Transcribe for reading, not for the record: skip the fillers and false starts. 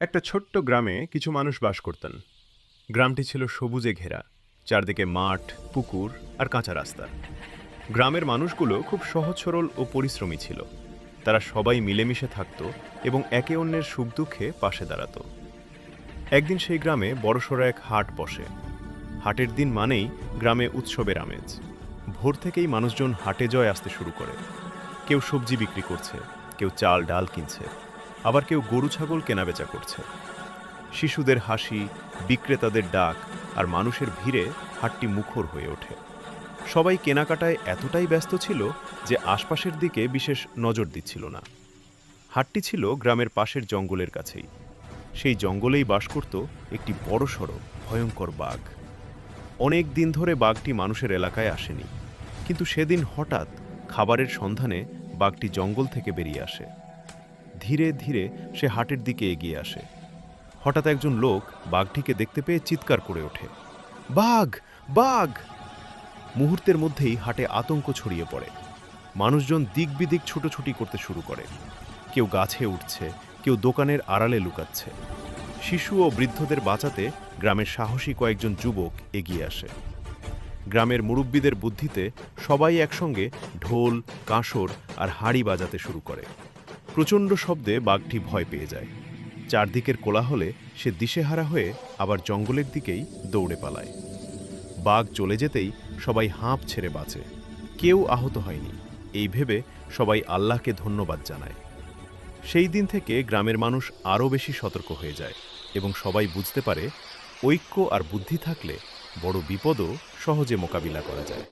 একটা ছোট্ট গ্রামে কিছু মানুষ বাস করতেন। গ্রামটি ছিল সবুজে ঘেরা, চারদিকে মাঠ, পুকুর আর কাঁচা রাস্তা। গ্রামের মানুষগুলো খুব সহজ সরল ও পরিশ্রমী ছিল। তারা সবাই মিলেমিশে থাকত এবং একে অন্যের সুখ দুঃখে পাশে দাঁড়াতো। একদিন সেই গ্রামে বড়সড় এক হাট বসে। হাটের দিন মানেই গ্রামে উৎসবের আমেজ। ভোর থেকেই মানুষজন হাটে জয় আসতে শুরু করে। কেউ সবজি বিক্রি করছে, কেউ চাল ডাল কিনছে, আবার কেউ গরু ছাগল কেনাবেচা করছে। শিশুদের হাসি, বিক্রেতাদের ডাক আর মানুষের ভিড়ে হাটটি মুখর হয়ে ওঠে। সবাই কেনাকাটায় এতটাই ব্যস্ত ছিল যে আশপাশের দিকে বিশেষ নজর দিচ্ছিল না। হাটটি ছিল গ্রামের পাশের জঙ্গলের কাছেই। সেই জঙ্গলেই বাস করত একটি বড়সড় ভয়ঙ্কর বাঘ। অনেক দিন ধরে বাঘটি মানুষের এলাকায় আসেনি, কিন্তু সেদিন হঠাৎ খাবারের সন্ধানে বাঘটি জঙ্গল থেকে বেরিয়ে আসে। ধীরে ধীরে সে হাটের দিকে এগিয়ে আসে। হঠাৎ একজন লোক বাঘটিকে দেখতে পেয়ে চিৎকার করে ওঠে, বাঘ, বাঘ! মুহূর্তের মধ্যেই হাটে আতঙ্ক ছড়িয়ে পড়ে। মানুষজন দিক বিদিক ছুটোছুটি করতে শুরু করে। কেউ গাছে উঠছে, কেউ দোকানের আড়ালে লুকাচ্ছে। শিশু ও বৃদ্ধদের বাঁচাতে গ্রামের সাহসী কয়েকজন যুবক এগিয়ে আসে। গ্রামের মুরব্বীদের বুদ্ধিতে সবাই একসঙ্গে ঢোল, কাঁসর আর হাঁড়ি বাজাতে শুরু করে। প্রচণ্ড শব্দে বাঘটি ভয় পেয়ে যায়। চারদিকের কোলাহলে সে দিশেহারা হয়ে আবার জঙ্গলের দিকেই দৌড়ে পালায়। বাঘ চলে যেতেই সবাই হাঁপ ছেড়ে বাঁচে। কেউ আহত হয়নি, এই ভেবে সবাই আল্লাহকে ধন্যবাদ জানায়। সেই দিন থেকে গ্রামের মানুষ আরও বেশি সতর্ক হয়ে যায় এবং সবাই বুঝতে পারে ঐক্য আর বুদ্ধি থাকলে বড় বিপদও সহজে মোকাবিলা করা যায়।